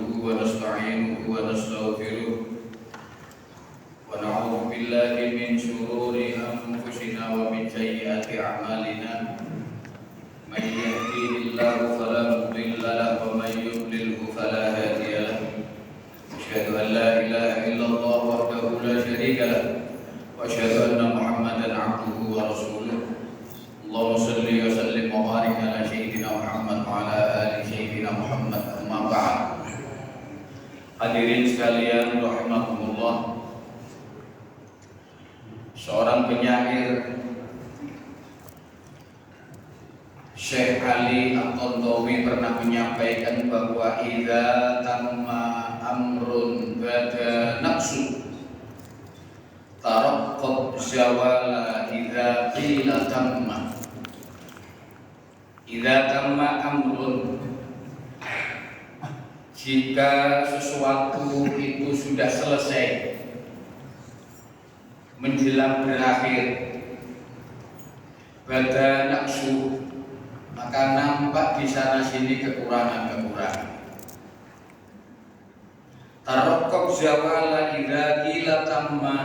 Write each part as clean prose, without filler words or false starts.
نحمده ونستعينه ونستغفره ونعوذ بالله من شرور أنفسنا ومن سيئات أعمالنا من يهديه الله فلا مضل له ومن يضلله فلا هادي له أشهد أن لا إله إلا الله وحده لا شريك له وأشهد أن محمدا عبده ورسوله اللهم صل وسلم وبارك على سيدنا محمد وعلى آل سيدina Muhammad. Amma ba'd. Hadirin sekalian rahimakumullah. Seorang penyair Syekh Ali At-Tantawi pernah menyampaikan bahwa idza tamma amrun bada naqsu taraqqab zawala idza qila tamma. Idza tamma amrun, jika sesuatu itu sudah selesai menjelang berakhir, bada naqsu, maka nampak di sana sini kekurangan-kekurangan. Taraqqab zawala idza qila tamma,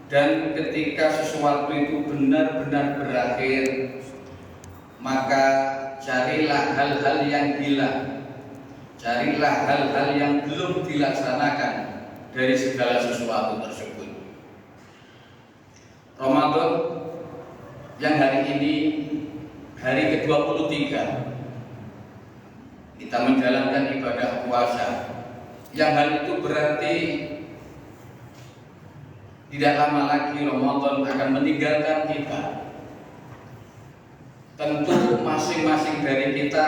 dan ketika sesuatu itu benar-benar berakhir, maka carilah hal-hal yang hilang, carilah hal-hal yang belum dilaksanakan dari segala sesuatu tersebut. Ramadan yang hari ini hari ke-23, kita menjalankan ibadah puasa, yang hal itu berarti tidak lama lagi Ramadan akan meninggalkan kita. Tentu masing-masing dari kita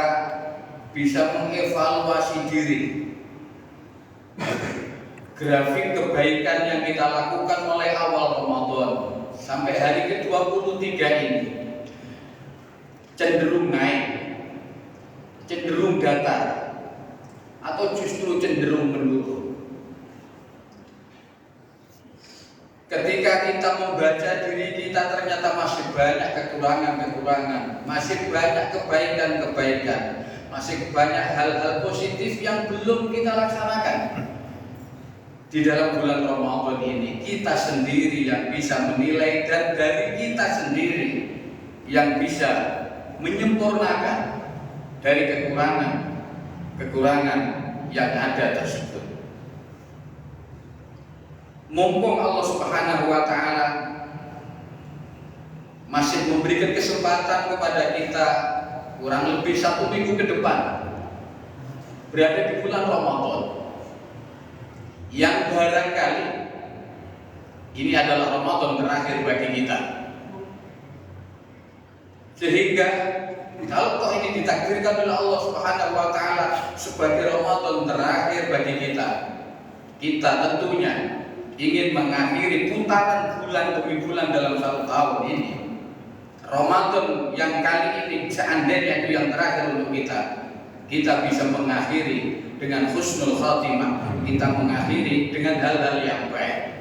bisa mengevaluasi diri. Grafik kebaikan yang kita lakukan mulai awal Ramadan sampai hari ke-23 ini cenderung naik, cenderung datar, atau justru cenderung menurun. Ketika kita membaca diri kita, ternyata masih banyak kekurangan-kekurangan, masih banyak kebaikan-kebaikan, masih banyak hal-hal positif yang belum kita laksanakan. Di dalam bulan Ramadan ini, kita sendiri yang bisa menilai, dan dari kita sendiri yang bisa menyempurnakan dari kekurangan yang ada tersebut. Mumpung Allah Subhanahu wa Ta'ala masih memberikan kesempatan kepada kita kurang lebih 1 minggu ke depan berada di bulan Ramadan, yang barangkali ini adalah Ramadan terakhir bagi kita. Sehingga kalau toh ini ditakdirkan oleh Allah Subhanahu wa Ta'ala sebagai Ramadan terakhir bagi kita, kita tentunya ingin mengakhiri putaran bulan demi bulan dalam 1 tahun ini. Ramadan yang kali ini seandainya itu yang terakhir untuk kita, kita bisa mengakhiri dengan husnul khatimah, kita mengakhiri dengan hal-hal yang baik.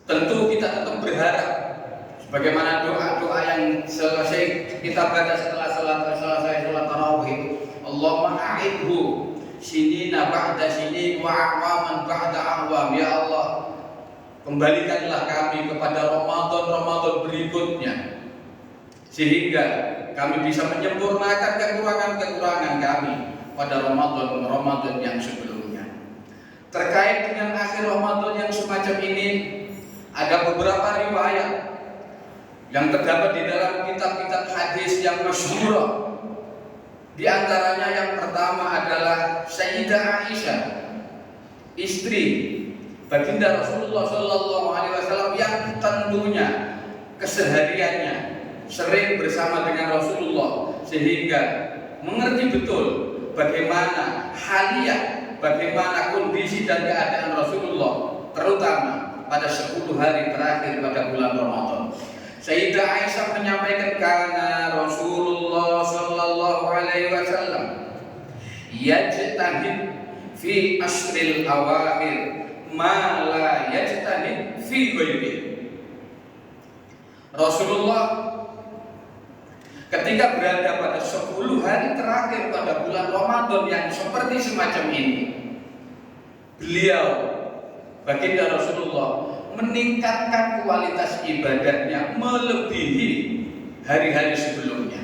Tentu kita tetap berharap, sebagaimana doa-doa yang selesai kita baca setelah selesai sholat tarawih, Allahumma a'idhu sinina ba'da sinin wa a'waman ba'da a'wam. Ya Allah, kembalikanlah kami kepada Ramadan berikutnya, sehingga kami bisa menyempurnakan kekurangan-kekurangan kami pada Ramadan yang sebelumnya. Terkait dengan akhir Ramadan yang semacam ini, ada beberapa riwayat yang terdapat di dalam kitab-kitab hadis yang masyhur. Di antaranya yang pertama adalah Sayyidah Aisyah, istri baginda Rasulullah SAW, yang tentunya kesehariannya sering bersama dengan Rasulullah, sehingga mengerti betul bagaimana haliah, bagaimana kondisi dan keadaan Rasulullah, terutama pada 10 hari terakhir pada bulan Ramadan. Sayyidah Aisyah menyampaikan, karena Rasulullah sallallahu alaihi wasallam yajtahid fi asril awakhir ma la yajtahid fi ghairihi. Rasulullah ketika berada pada 10 hari terakhir pada bulan Ramadan yang seperti semacam ini, beliau, baginda Rasulullah, meningkatkan kualitas ibadahnya melebihi hari-hari sebelumnya.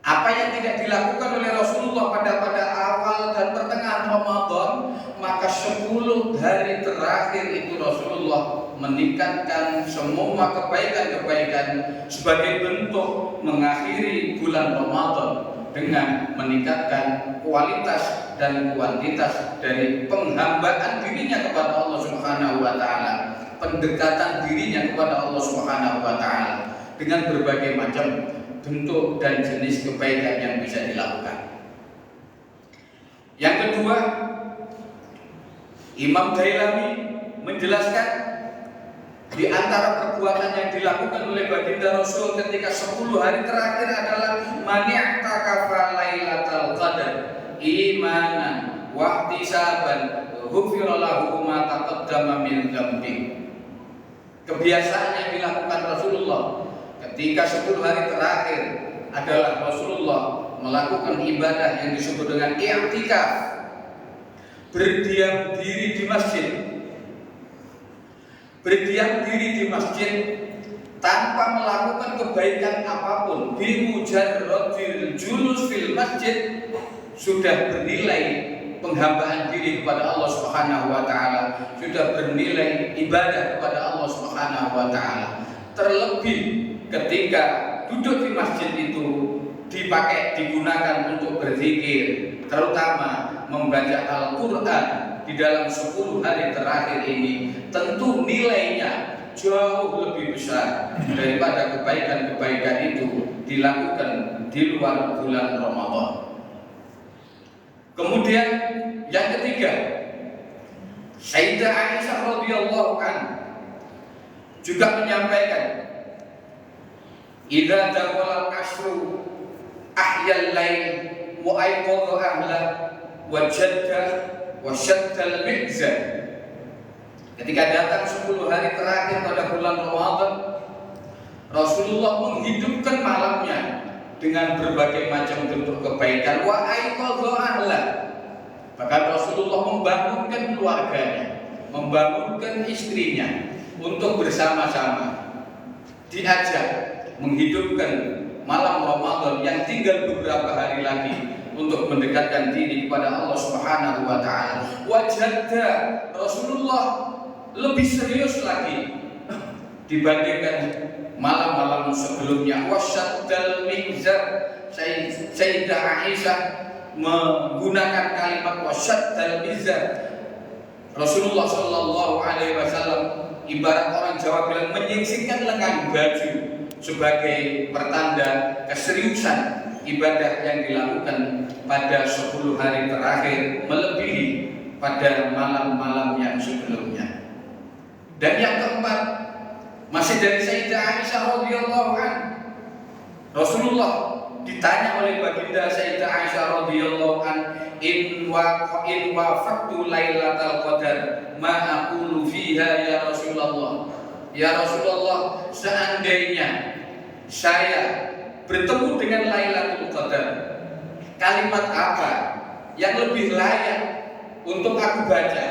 Apa yang tidak dilakukan oleh Rasulullah pada awal dan pertengahan Ramadan, maka 10 hari terakhir itu Rasulullah meningkatkan semua kebaikan-kebaikan sebagai bentuk mengakhiri bulan Ramadan dengan meningkatkan kualitas dan kuantitas dari penghambaan dirinya kepada Allah Subhanahu wa taala, pendekatan dirinya kepada Allah Subhanahu wa taala dengan berbagai macam bentuk dan jenis kebaikan yang bisa dilakukan. Yang kedua, Imam Dailami menjelaskan di antara perbuatan yang dilakukan oleh baginda Rasul ketika 10 hari terakhir adalah mani'takafa lailatal qadar imanan wa ihtisaban ghufira lahu ma taqaddama min dzambi. Kebiasaan yang dilakukan Rasulullah ketika 10 hari terakhir adalah Rasulullah melakukan ibadah yang disebut dengan i'tikaf, berdiam diri di masjid. Berdiam diri di masjid tanpa melakukan kebaikan apapun, bimujarradil julus fil masjid, sudah bernilai penghambaan diri kepada Allah Subhanahu wa taala, sudah bernilai ibadah kepada Allah Subhanahu wa taala. Terlebih ketika duduk di masjid itu digunakan untuk berzikir, terutama membaca Al-Qur'an di dalam 10 hari terakhir ini, tentu nilainya jauh lebih besar daripada kebaikan-kebaikan itu dilakukan di luar bulan Ramadan. Kemudian yang ketiga, Sayyidah Aisyah radhiyallahu anha juga menyampaikan, idza dawal ashru ahyal lail wa ayqadha ahla wa jadda wa syattal mi'zan. Ketika datang 10 hari terakhir pada bulan Ramadan, Rasulullah menghidupkan malamnya dengan berbagai macam bentuk kebaikan. Wa ayqadha ahla, bahkan Rasulullah membangunkan keluarganya, membangunkan istrinya untuk bersama-sama diajak menghidupkan malam Ramadan yang tinggal beberapa hari lagi untuk mendekatkan diri kepada Allah Subhanahu wa taala. Wajadda, Rasulullah lebih serius lagi dibandingkan malam-malam sebelumnya. Wasyaddal mizar, Sayyidah Aisyah menggunakan kalimat wasyaddal mizar. Rasulullah sallallahu alaihi wasallam ibarat orang Jawa bilang menyingsingkan lengan baju sebagai pertanda keseriusan ibadah yang dilakukan pada 10 hari terakhir melebihi pada malam-malam yang sebelumnya. Dan yang keempat, masih dari Sayyidah Aisyah radhiyallahu anha, Rasulullah ditanya oleh baginda Sayyidah Aisyah radhiyallahu anha, in wafaqtu lailatal qadar ma aqulu fiha ya Rasulullah. Ya Rasulullah, seandainya saya bertemu dengan Lailatul Qadar, kalimat apa yang lebih layak untuk aku baca?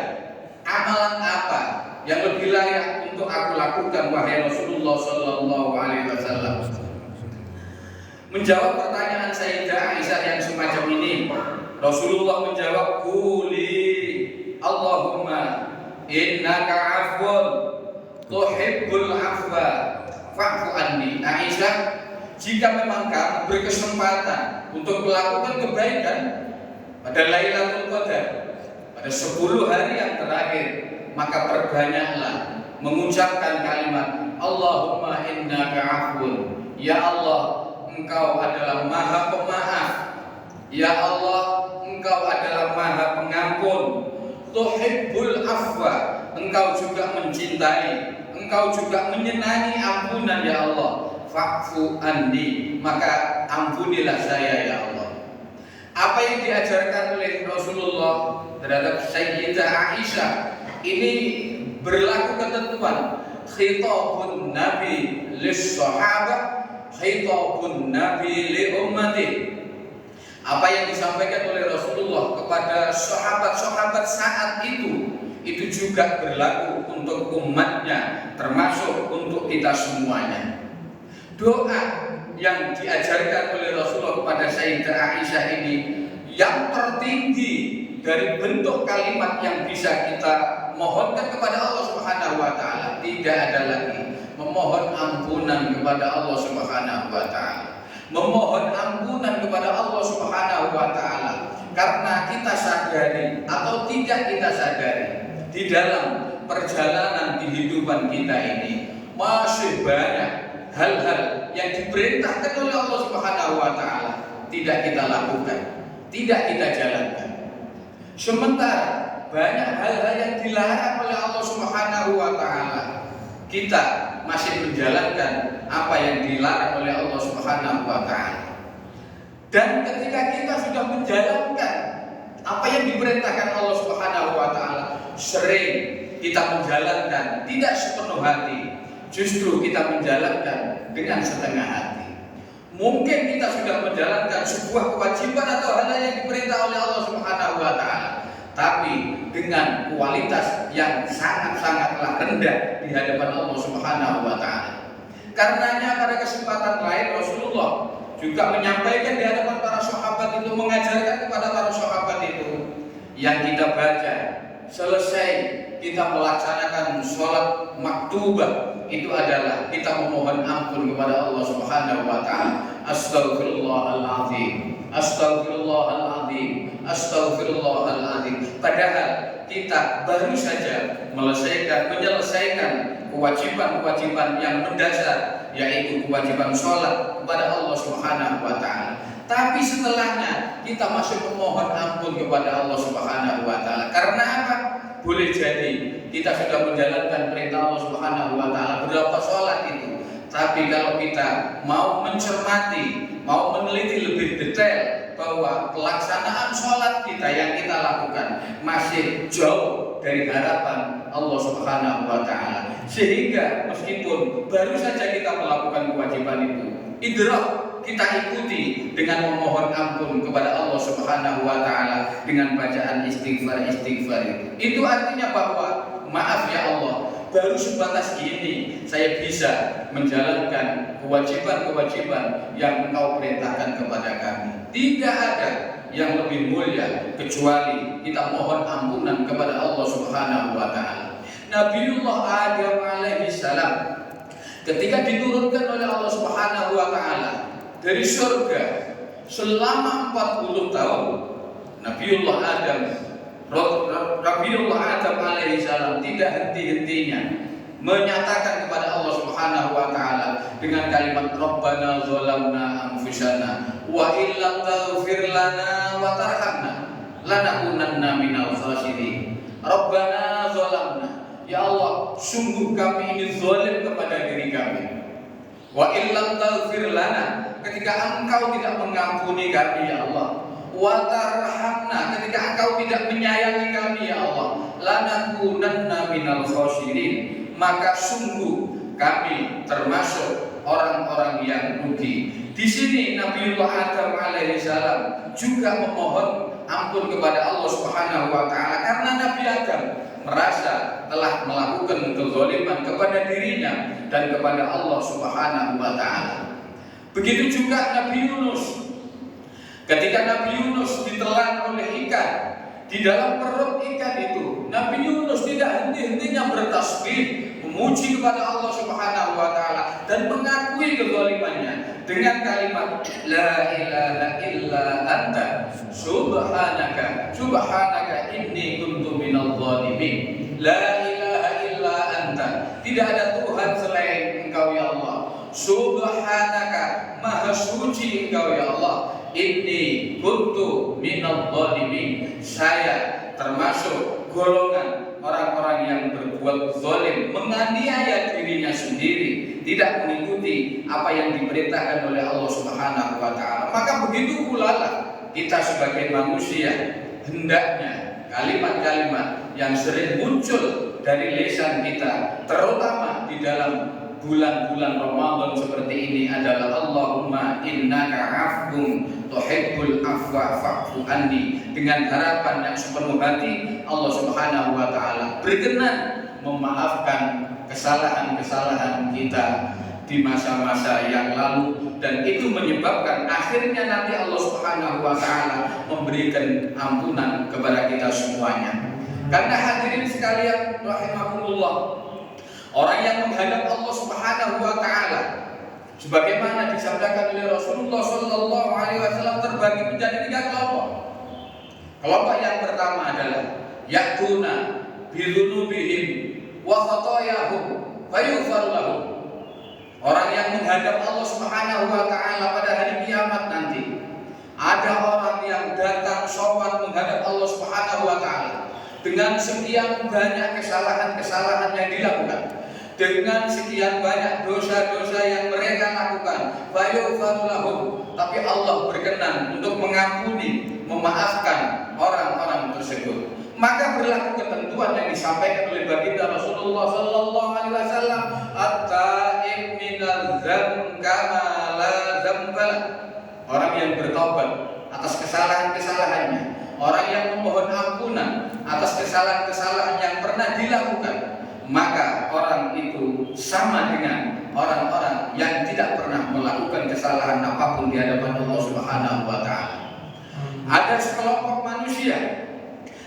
Amalan apa yang lebih layak untuk aku lakukan, wahai Rasulullah sallallahu alaihi wasallam? Menjawab pertanyaan Sayyidah Aisyah yang semacam ini, Rasulullah menjawab, quli Allahumma innaka afwun tuhibbul afwa fa'fu anni. Aisyah, jika memang kamu berkesempatan untuk melakukan kebaikan pada Lailatul Qadar, pada 10 hari yang terakhir, maka perbanyaklah mengucapkan kalimat Allahumma innaka afwun. Ya Allah, Engkau adalah Maha Pemaaf. Ya Allah, Engkau adalah Maha Pengampun. Tuhibbul afwa, Engkau juga mencintai, Engkau juga menyenangi ampunan, ya Allah. Fa'fu anni, maka ampunilah saya, ya Allah. Apa yang diajarkan oleh Rasulullah terhadap Sayyidah Aisyah ini berlaku ketentuan khitabun Nabi lis sahabah khitabun nabi li ummati. Apa yang disampaikan oleh Rasulullah kepada sahabat-sahabat saat itu juga berlaku untuk umatnya, termasuk untuk kita semuanya. Doa yang diajarkan oleh Rasulullah kepada Sayyidah Aisyah ini yang tertinggi dari bentuk kalimat yang bisa kita mohonkan kepada Allah Subhanahu wa taala, tidak ada lagi memohon ampunan kepada Allah Subhanahu wa taala. Memohon ampunan kepada Allah Subhanahu wa taala karena kita sadari atau tidak kita sadari di dalam perjalanan kehidupan kita ini masih banyak hal-hal yang diperintahkan oleh Allah Subhanahu wa taala tidak kita lakukan, tidak kita jalankan. Sementara banyak hal-hal yang dilarang oleh Allah Subhanahu wa taala, kita masih menjalankan apa yang dilarang oleh Allah Subhanahu wa taala. Dan ketika kita sudah menjalankan apa yang diperintahkan Allah Subhanahu wa taala, sering kita menjalankan tidak sepenuh hati, justru kita menjalankan dengan setengah hati. Mungkin kita sudah menjalankan sebuah kewajiban atau hal yang diperintah oleh Allah Subhanahu wa taala, tapi dengan kualitas yang sangat-sangatlah rendah di hadapan Allah Subhanahu wa taala. Karenanya pada kesempatan lain Rasulullah juga menyampaikan di hadapan para sahabat itu, mengajarkan kepada para sahabat itu, yang kita baca selesai kita melaksanakan sholat maktubah itu adalah kita memohon ampun kepada Allah Subhanahu wa taala. Astaghfirullahaladzim, astaghfirullahaladzim, astaghfirullahaladzim. Padahal kita baru saja menyelesaikan kewajiban-kewajiban yang mendasar, yaitu kewajiban sholat kepada Allah Subhanahu wa taala. Tapi setelahnya kita masih memohon ampun kepada Allah Subhanahu wa taala. Karena apa? Boleh jadi kita sudah menjalankan perintah Allah Subhanahu wa taala berapa sholat itu, tapi kalau kita mau mencermati, mau meneliti lebih detail bahwa pelaksanaan sholat kita yang kita lakukan masih jauh dari harapan Allah Subhanahu wa taala. Sehingga meskipun baru saja kita melakukan kewajiban itu, idrak kita ikuti dengan memohon ampun kepada Allah Subhanahu wa taala dengan bacaan istighfar itu. Itu artinya bahwa maaf ya Allah, baru sebatas ini saya bisa menjalankan kewajiban-kewajiban yang Engkau perintahkan kepada kami. Tidak ada yang lebih mulia kecuali kita mohon ampunan kepada Allah Subhanahu wa taala. Nabiullah Adam alaihi salam ketika diturunkan oleh Allah Subhanahu wa taala dari surga selama 40 tahun, Nabiullah Adam alaihi salam tidak henti-hentinya menyatakan kepada Allah Subhanahu wa taala dengan kalimat Rabbana zalamna anfusana wa illam taghfir lana wa tarhamna lanakunanna minal khasirin. Rabbana zalamna, ya Allah, sungguh kami ini zalim kepada diri kami. Wa illam taghfir lana, ketika Engkau tidak mengampuni kami ya Allah. Wa tarhamna, ketika Engkau tidak menyayangi kami ya Allah. Lanakunanna minal khasirin, maka sungguh kami termasuk orang-orang yang rugi. Di sini Nabiullah Adam alaihi salam juga memohon ampun kepada Allah Subhanahu wa taala karena Nabi Adam merasa telah melakukan kezaliman kepada dirinya dan kepada Allah Subhanahu wa taala. Begitu juga Nabi Yunus. Ketika Nabi Yunus ditelan oleh ikan, di dalam perut ikan itu Nabi Yunus tidak henti-hentinya bertasbih, memuji kepada Allah Subhanahu wa taala dan mengakui kezalimannya dengan kalimat la ilaha illa anta subhanaka inni kuntu minadh dhalimin. La ilaha illa anta, tidak ada Tuhan selain Engkau ya Allah. Subhanaka, maha suci Engkau ya Allah. Inni kuntu minadh dhalimin, saya termasuk golongan orang-orang yang berbuat zalim, menganiaya dirinya sendiri, tidak mengikuti apa yang diperintahkan oleh Allah Subhanahu wa taala. Maka begitu pula kita sebagai manusia, hendaknya kalimat-kalimat yang sering muncul dari lisan kita, terutama di dalam bulan-bulan Ramadan seperti ini adalah Allahumma innaka afwun tuhibbul afwa fa'fu anni, dengan harapan yang sepenuh hati Allah Subhanahu wa taala berkenan memaafkan kesalahan-kesalahan kita di masa-masa yang lalu, dan itu menyebabkan akhirnya nanti Allah Subhanahu wa taala memberikan ampunan kepada kita semuanya. Karena hadirin sekalian rahimakumullah, orang yang menghadap Allah Subhanahu wa taala sebagaimana disabdakan oleh Rasulullah sallallahu alaihi wasallam terbagi menjadi 3 kelompok. Kelompok yang pertama adalah ya'tuna bi dzunubihim wa khatayahum fayughfar lahum. Orang yang menghadap Allah Subhanahu wa taala pada hari kiamat nanti, ada orang yang datang sowan menghadap Allah Subhanahu wa taala dengan sekian banyak kesalahan-kesalahan yang dilakukan, dengan sekian banyak dosa-dosa yang mereka lakukan, fayughfar lahum, tapi Allah berkenan untuk mengampuni, memaafkan orang-orang tersebut. Maka berlaku ketentuan yang disampaikan oleh baginda Rasulullah sallallahu alaihi wasallam, at-taib minadz dzam kama la dzamba. Orang yang bertobat atas kesalahan-kesalahannya, orang yang memohon ampunan atas kesalahan-kesalahan yang pernah dilakukan, maka orang itu sama dengan orang-orang yang tidak pernah melakukan kesalahan apapun di hadapan Allah Subhanahu wa taala. Ada sekelompok manusia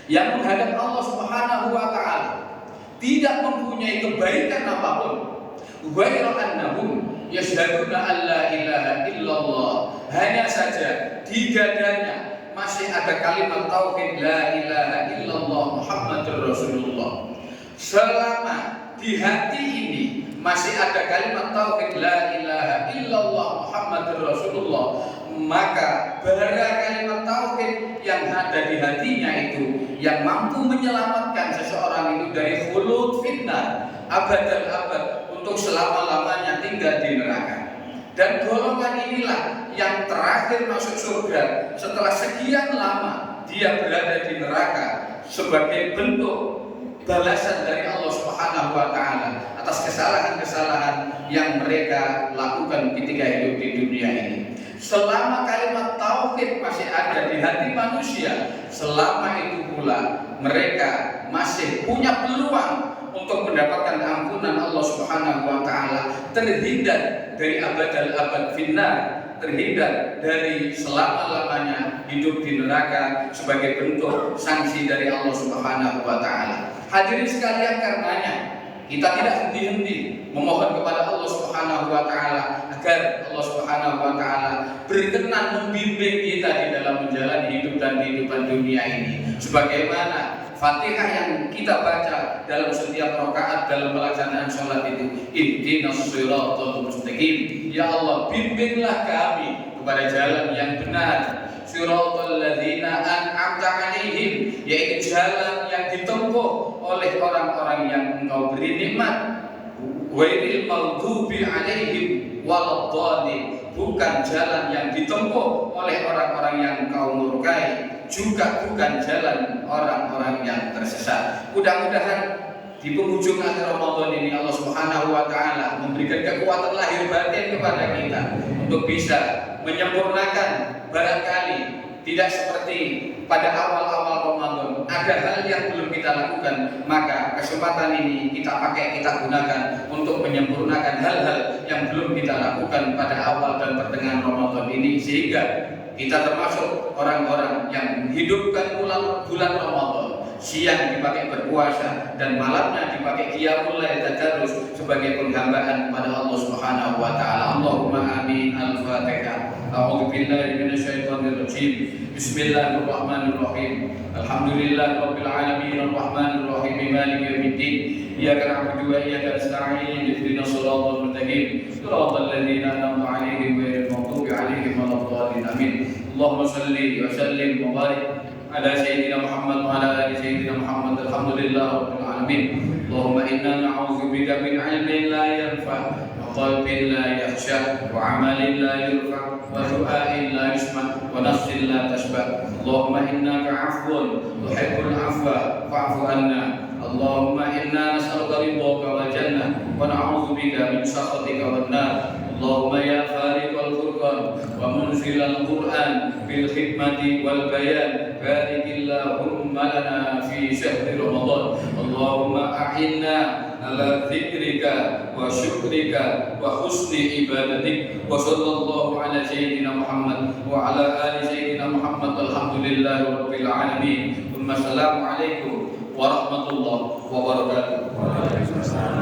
yang menghadap Allah Subhanahu wa taala tidak mempunyai kebaikan apapun, ghairu annahum yashhaduna an la ilaha illallah, hanya saja di dadanya masih ada kalimat tauhid la ilaha illallah Muhammadur Rasulullah. Selama di hati ini masih ada kalimat tauhid la ilaha illallah Muhammadur Rasulullah, maka bara kalimat tauhid yang ada di hatinya itu yang mampu menyelamatkan seseorang itu dari khulud fitnah abadal abad, untuk selama-lamanya tinggal di neraka. Dan golongan inilah yang terakhir masuk surga setelah sekian lama dia berada di neraka, sebagai bentuk balasan dari Allah Subhanahu wa taala atas kesalahan-kesalahan yang mereka lakukan ketika hidup di dunia ini. Selama kalimat tauhid masih ada di hati manusia, selama itu pula mereka masih punya peluang untuk mendapatkan ampunan Allah Subhanahu wa taala, terhindar dari abadal abad finnar, terhindar dari selama-lamanya hidup di neraka sebagai bentuk sanksi dari Allah Subhanahu wa taala. Hadirin sekalian, karenanya kita tidak henti-henti memohon kepada Allah Subhanahu wa taala agar Allah Subhanahu wa taala berkenan membimbing kita di dalam menjalani hidup dan kehidupan dunia ini. Sebagaimana Fatihah yang kita baca dalam setiap rakaat dalam pelaksanaan sholat itu, ihdinas shiratal mustaqim, ya Allah bimbinglah kami kepada jalan yang benar, shiratal ladzina an'amta 'alaihim, yaitu jalan yang ditempuh oleh orang-orang yang Engkau beri nikmat, ghairil maghdubi 'alaihim waladdallin, bukan jalan yang ditempuh oleh orang-orang yang Engkau murkai, juga bukan jalan orang-orang yang tersesat. Mudah-mudahan di penghujung akhir Ramadan ini Allah Subhanahu wa taala memberikan kekuatan lahir batin kepada kita untuk bisa menyempurnakan, barangkali tidak seperti pada awal-awal Ramadan ada hal yang belum kita lakukan, maka kesempatan ini kita pakai, kita gunakan untuk menyempurnakan hal-hal yang belum kita lakukan pada awal dan pertengahan Ramadan ini, sehingga kita termasuk orang-orang yang menghidupkan bulan Ramadan, siang dipakai berpuasa dan malamnya dipakai qiyamul lail tadarrus sebagai penghambaan kepada Allah Subhanahu wa taala. Allahumma amin. Al-Fatihah. A'udzu billahi minasyaitonir rajim. Bismillahirrahmanirrahim. Alhamdulillahirabbil alamin arrahmanir rahim maliki yaumiddin. Iyyaka na'budu wa iyyaka nasta'in. Ihdinas shiratal mustaqim. Shiratal ladzina an'amta 'alaihim ghairil maghdubi 'alaihim waladdallin. Amin. Allahumma shalli wa sallim wa barik ala sayyidina Muhammad wa ala ali sayyidina Muhammad. Alhamdulillahirabbil alamin. Allahumma inna na'udzubika min 'ilmin la yanfa' wa وقلب لا يخشى وعمل لا يرفع ودعاء لا يسمع ونفس لا تشبع اللهم إنك عفو تحب العفو فاعف عنا اللهم إنا نسألك رضاك والجنة ونعوذ بك من سخطك والنار اللهم يا فارق الفرقان ومنزل القرآن بالحكمة والبيان بارك اللهم لنا في شهر رمضان اللهم أعنا على ذكرك وشكرك وحسن عبادتك وصلى الله على سيدنا محمد وعلى آل سيدنا محمد الحمد لله رب العالمين ثم السلام عليكم warahmatullahi wabarakatuh.